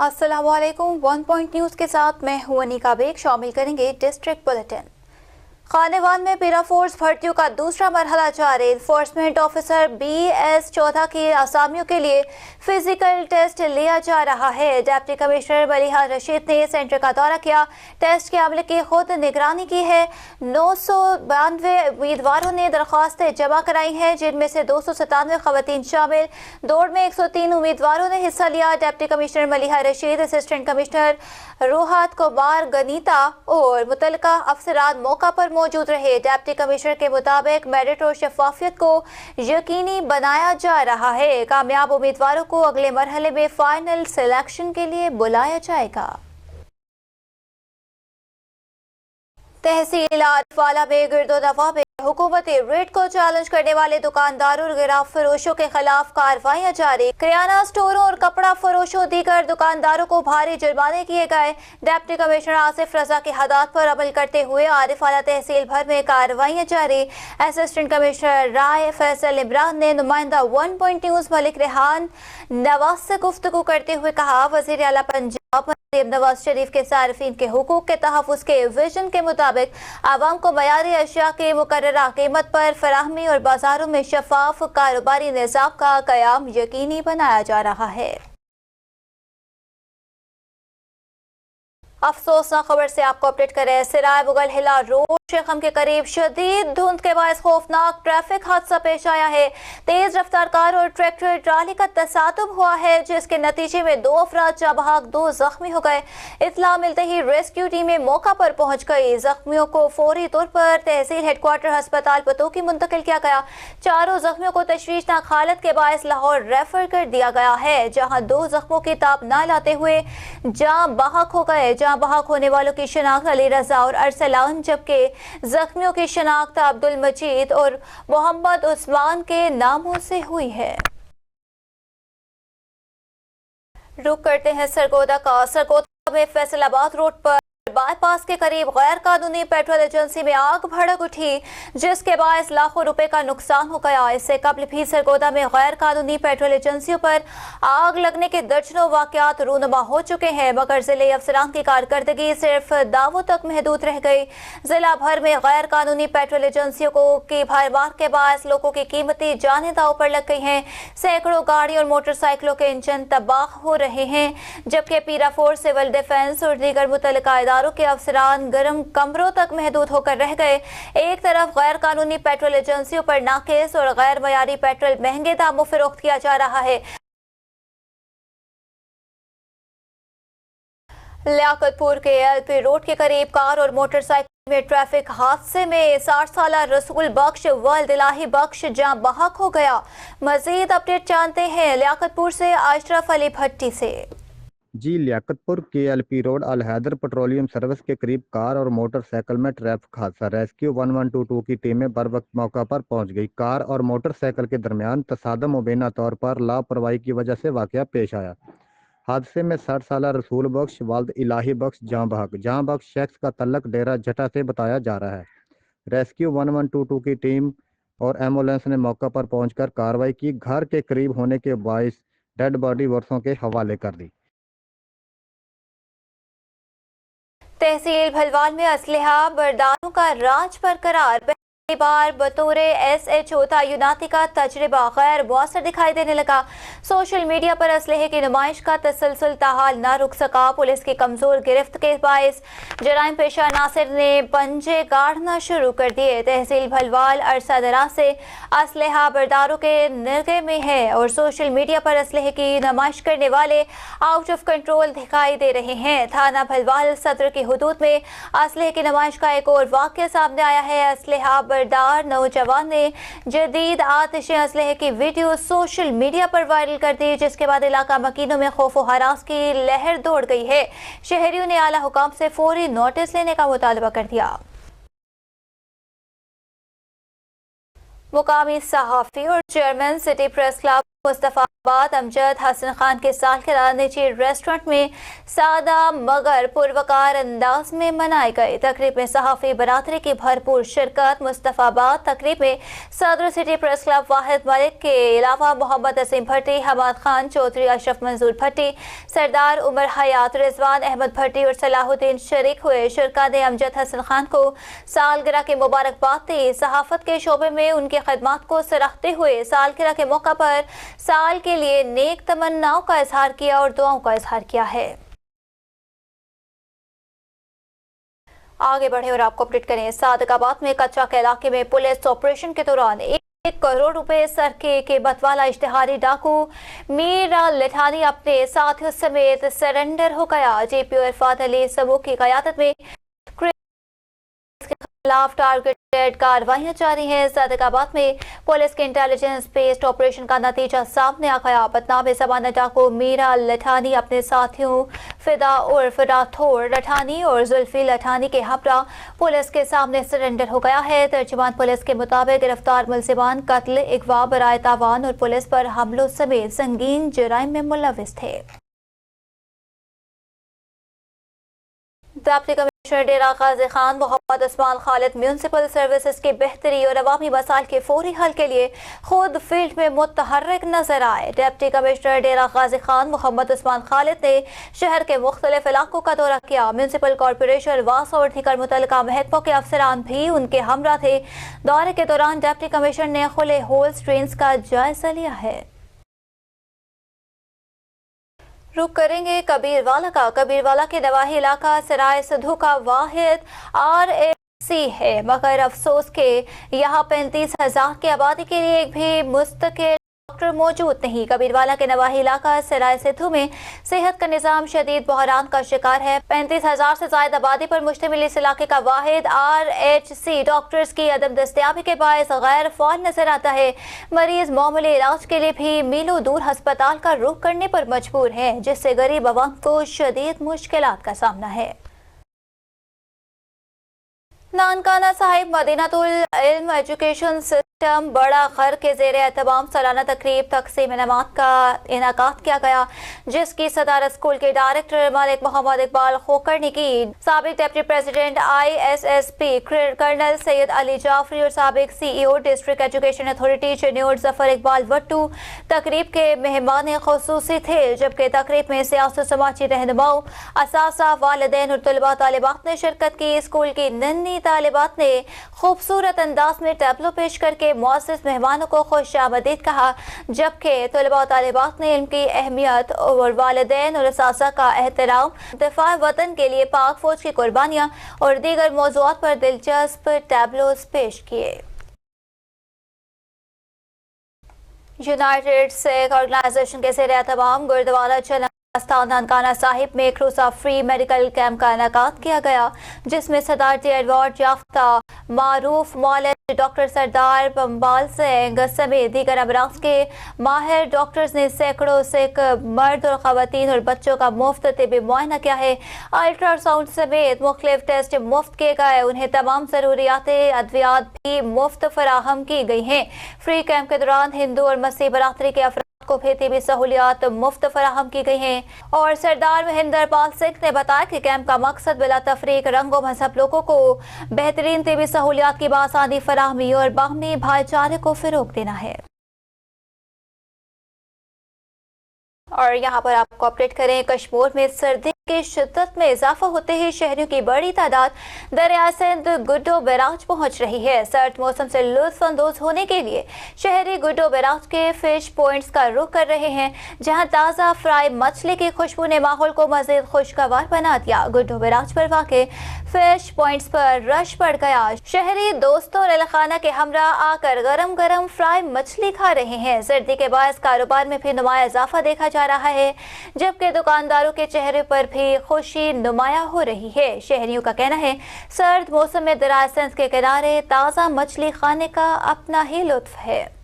अस्सलाम वालेकुम। 1 point news के साथ मैं हूं अनीका बेग। शामिल करेंगे डिस्ट्रिक्ट बुलेटिन। खानेवान में पैरा फोर्स भर्तियों का दूसरा मरहला जारी। इन्फोर्समेंट ऑफिसर BS चौधा की आसामियों के लिए फिजिकल टेस्ट लिया जा रहा है। डिप्टी कमिश्नर मलिहा रशीद ने सेंटर का दौरा किया। टेस्ट के अमले की खुद निगरानी की है। 992 उम्मीदवारों ने दरख्वास्तें जमा कराई हैं, जिनमें से 297 खवातीन शामिल। दौड़ में 103 उम्मीदवारों ने हिस्सा लिया। Deputy commissioner Maliha Rasheed, assistant commissioner Rohit Kumar गनीता और मुतलका अफसरान मौका पर मौजूद रहे। डिप्टी कमिश्नर के मुताबिक मेरिट और शफाफियत को यकीनी बनाया जा रहा है। कामयाब उम्मीदवारों को अगले मरहले में फाइनल सिलेक्शन के लिए बुलाया जाएगा। तहसील आरिफवाला में गिरदोनवा में हुकूमती रेट को चैलेंज करने वाले दुकानदारों और गिराव फरोशों के खिलाफ कार्रवाइयां जारी। किराना स्टोरों और कपड़ा फरोशों दीगर दुकानदारों को भारी जुर्माने किए गए। डिप्टी कमिश्नर आसिफ रजा की हदायत पर अमल करते हुए आरिफवाला तहसील भर में कार्रवाइयां जारी। असिस्टेंट कमिश्नर राय फैसल इमरान ने नुमाइंदा 1 पॉइंट न्यूज़ मलिक रेहान नवाज से गुफ्तगू करते हुए कहा, वज़ीर आला पंजाब नवाज शरीफ के सार्फिन के हुकूक के तहफ़्फ़ुज़ के विजन के मुताबिक आवाम को मयारी अशिया के मुकर्ररा कीमत पर फराहमी और बाजारों में शफाफ कारोबारी निज़ाम का क़याम यकीनी बनाया जा रहा है। अफसोसनाक खबर से आपको अपडेट करें। सिराय मुगल हिला रोड शेखम के करीब शदीद धुंध के बायस खौफनाक ट्रैफिक हादसा पेश आया है। तेज रफ्तार कार और ट्रैक्टर ट्राली का तसादुम हुआ है, जिसके नतीजे में 2 अफराद जाबहाक 2 जख्मी हो गए। इत्तला मिलते ही रेस्क्यू टीमें मौका पर पहुंच गई। जख्मियों को फौरी तौर पर तहसील हेडक्वार्टर अस्पताल पतोकी मुंतकिल किया गया। चारों जख्मियों को तशवीशनाक हालत के बायस लाहौर रेफर कर दिया गया है, जहां 2 जख्मों की ताब न लाते हुए जाँ बहक हो गए। जाँ बहक होने वालों की शनाख्त अली रजा और अरसलान, जबकि जख्मियों की शनाख्त अब्दुल मजीद और मोहम्मद उस्मान के नामों से हुई है। रुक करते हैं सरगोदा का। सरगोदा में फैसलाबाद रोड पर बाईपास के करीब गैर कानूनी पेट्रोल एजेंसी में आग भड़क उठी, जिसके बायस लाखों रुपए का नुकसान हो गया। इससे कबल भी सरगोदा में गैर कानूनी पेट्रोल एजेंसियों पर आग लगने के दर्जनों वाकयात रूनुमा हो चुके हैं, मगर जिले अफसरान की कारकर्दगी सिर्फ दावों तक महदूद रह गई। जिला भर में गैर कानूनी पेट्रोल एजेंसियों की भरमार के बायस लोगों की कीमती जानें दांव पर लग गई हैं। सैकड़ों गाड़ी और मोटरसाइकिलों के इंजन तबाह हो रहे हैं, जबकि पीरा फोर्स, सिविल डिफेंस और दीगर मुतल्लिका इदारों के अफसरान गर्म कमरों तक महदूद होकर रह गए। एक तरफ गैर कानूनी पेट्रोल एजेंसियों पर नाकेस और गैर मयारी पेट्रोल महंगे दामों फरोख्त किया जा रहा है। लियाकतपुर के LP रोड के करीब कार और मोटरसाइकिल में ट्रैफिक हादसे में 60 साला रसूल बख्श वल्द इलाही बख्श जाँ बहक हो गया। मजीद अपडेट जानते हैं लियाकतपुर से अशरफ अली भट्टी से। जी, लियाकतपुर KLP रोड अल हैदर पेट्रोलियम सर्विस के करीब कार और मोटरसाइकिल में ट्रैफिक हादसा। रेस्क्यू 1122 की टीमें बर वक्त मौका पर पहुंच गई। कार और मोटरसाइकिल के दरमियान तसादम मुबैना तौर पर लापरवाही की वजह से वाकया पेश आया। हादसे में 60 साला रसूल बख्श वाल्द इलाही बख्श जहाँ बख्श शख्स का तल्लक डेरा जटा से बताया जा रहा है। रेस्क्यू 1122 की टीम और एम्बुलेंस ने मौका पर पहुंचकर कार्रवाई की। घर के करीब होने के बायस डेड बॉडी वर्षों के हवाले कर दी। तहसील भलवाल में असलहा बरदारों का राज बरकरार। पहली बार बतौर SHO तैनाती का तजर्बा गैर मौसर दिखाई देने लगा। सोशल मीडिया पर असलहे की नुमाइश का तसलसल ताहाल न रुक सका। पुलिस की कमजोर गिरफ्त के बायस जराइम पेशा नासिर ने पंजे गाड़ना शुरू कर दिए। तहसील भलवाल अरसा दराज से असलहा बरदारों के निगाह में है और सोशल मीडिया पर असलहे की नुमाइश करने वाले आउट ऑफ कंट्रोल दिखाई दे रहे हैं। थाना भलवाल सदर की हुदूद में असलहे की नुमाइश का एक और वाक़या सामने आया है। असलहा बरदार नौजवान ने जदीद आतिश असलहे की वीडियो सोशल मीडिया पर वायरल कर दी, जिसके बाद इलाका मकीनों में खौफ व हरास की लहर दौड़ गई है। शहरियों ने आला हुकाम से फौरी नोटिस लेने का मुतालबा कर दिया। मुकामी सहाफ़ी और chairman city press club Mustafabad Amjad Hasan Khan के सालगिरह निजी रेस्टोरेंट में सादा मगर पुरवकार अंदाज में मनाए गए। तकरीब में सहाफ़ी बरादरी की भरपूर शिरकत। मुस्तफाबाद तकरीब में सदर सिटी प्रेस क्लब वाहिद मलिक के अलावा मोहम्मद असीम भट्टी, हमाद खान चौधरी, अशरफ मंजूर भट्टी, सरदार उमर हयात, रिजवान अहमद भट्टी और सलाहुद्दीन शरीक हुए। शिरका ने अमजद हसन खान को सालगिरह की मुबारकबाद दी। सहाफत के शोबे में उनकी खिदमत को सराहते हुए सालगिरह के मौका पर साल के लिए नेक तमन्नाओं का इजहार किया और दुआओं का इजहार किया है। आगे बढ़े और आपको अपडेट करें। सादकाबाद में कच्चा के इलाके में पुलिस ऑपरेशन के दौरान 1 करोड़ रुपए सरके के बतवाला इश्तिहारी डाकू मीरा लठानी अपने साथियों समेत सरेंडर हो गया। जीपीओ इरफात अली सबू की क़यादत में के खिलाफ टारगेटेड कार्रवाइयां जारी हैं। सादकाबाद में पुलिस के इंटेलिजेंस बेस्ड ऑपरेशन का नतीजा सामने आ गया। बदनाम ज़माना डाकू मीरा लठानी अपने साथियों फिदा उर्फ राठौर लठानी और जुल्फी लठानी के हमरा पुलिस के सामने सरेंडर हो गया है। तर्जुमान पुलिस के मुताबिक गिरफ्तार मुलजिमान कत्ल, अगवा, बराए तावान और पुलिस पर हमलों समेत संगीन जुराइम में मुलविस थे। डिप्टी कमिश्नर डेरा गाजी खान मोहम्मद उस्मान खालिद म्यूनसिपल सर्विसेज की बेहतरी और अवामी मसाइल के फौरी हल के लिए खुद फील्ड में मुतहर्रिक नजर आए। डिप्टी कमिश्नर डेरा गाजी खान मोहम्मद उस्मान खालिद ने शहर के मुख्तलिफ इलाकों का दौरा किया। म्यूनसिपल कॉरपोरेशन वास और दीगर मुतल्लिका महकमों के अफसरान भी उनके हमरा थे। दौरे के दौरान डिप्टी कमिश्नर ने खुले होल्स ट्रेन्स का जायजा लिया है। रुक करेंगे कबीरवाला का। कबीरवाला के नवाही इलाका सराय सिद्धू का वाहिद RAC है, मगर अफसोस के यहाँ 35,000 की आबादी के लिए एक भी मुस्तकिल डॉक्टर मौजूद नहीं। कबीरवाला के नवाही इलाका सराय सिद्धू में सेहत का निज़ाम शदीद बहरान का शिकार है। 35,000 से ज्यादा आबादी पर मुश्तमिल इस इलाके का वाहिद RHC डॉक्टर्स की अदम दस्तयाबी के बायस गैर फाल नजर आता है। मरीज मामूली इलाज के लिए भी मीलों दूर अस्पताल का रुख करने पर मजबूर है, जिससे गरीब अवाम को शदीद मुश्किलात का सामना है। नानकाना साहिब मदीनातुल इल्म एजुकेशन सिस्टम बड़ा खर के ज़ेर एहतमाम सालाना तकरीब तक़सीम इनामात का इनाकात किया गया, जिसकी सदारत स्कूल के डायरेक्टर मलिक मोहम्मद इकबाल खोकर ने की। साबिक deputy president ISSP colonel Syed Ali Jafri और साबिक CEO district education authority Chiniot Zafar Iqbal Wattoo तकरीब के मेहमान खुसूसी थे, जबकि तकरीब में सियासी समाजी रहनुमाओं, असासा, वालिदैन और तलबा तालिबात ने शिरकत की। स्कूल की नन्ही तालिबात ने खूबसूरत अंदाज में टैबलो पेश करके मुअज़्ज़िज़ मेहमानों को खुश आमदीद कहा, जबकि तलबा तालिबात ने इनकी अहमियत और वालिदैन और असासा का एहतराम, दिफा वतन के लिए पाक फौज की कुर्बानियाँ और दीगर मौज़ूआत पर दिलचस्प टैबलोज पेश किए। यूनाइटेड सिख ऑर्गेनाइजेशन के ज़ेर एहतमाम गुरुद्वारा आस्थान नानकाना साहिब में एक रोज़ा फ्री मेडिकल कैंप का इनेकाद किया गया, जिसमें सदारती अवार्ड याफ्ता मारूफ मौलवी डॉक्टर सरदार बम्बाल सिंह समेत दीगर अमराज के माहिर डॉक्टर्स ने सैकड़ों सिख मर्द और खवातीन और बच्चों का मुफ्त तिबी मुआयना किया है। अल्ट्रासाउंड समेत मुख्तलिफ टेस्ट मुफ्त किए गए। उन्हें तमाम ज़रूरियात अद्वियात भी मुफ्त फराहम की गई हैं। फ्री कैंप के दौरान हिंदू और मसीह बरादरी के अफराद को भी तिबी सहूलियात मुफ्त फराहम की गई हैं। और सरदार महेंद्र पाल सिंह ने बताया कि कैंप का मकसद बिला तफरीक रंग और मजहब लोगों को बेहतरीन तिबी सहूलियात की बासानी फराहमी और बाहमी भाईचारे को फिरोग देना है। और यहाँ पर आपको अपडेट करें, कश्मीर में सर्दी की शिद्दत में इजाफा होते ही शहरियों की बड़ी तादाद दरिया सिंध गुड्डो बैराज पहुंच रही है। सर्द मौसम से लुत्फ अंदोज होने के लिए शहरी गुड्डो बैराज के फिश पॉइंट्स का रुख कर रहे हैं, जहां ताज़ा फ्राई मछली की खुशबू ने माहौल को मजीद खुशगवार बना दिया। गुड्डो बैराज पर वाक़े फिश पॉइंट्स पर रश पड़ गया। शहरी दोस्तों और अहलखाना के हमरा आकर गरम गरम फ्राई मछली खा रहे हैं। सर्दी के बायस कारोबार में भी नुमाया इजाफा देखा जा रहा है, जबकि दुकानदारों के चेहरे पर भी खुशी नुमाया हो रही है। शहरियों का कहना है, सर्द मौसम में दरिया सिंध के किनारे ताज़ा मछली खाने का अपना ही लुत्फ है।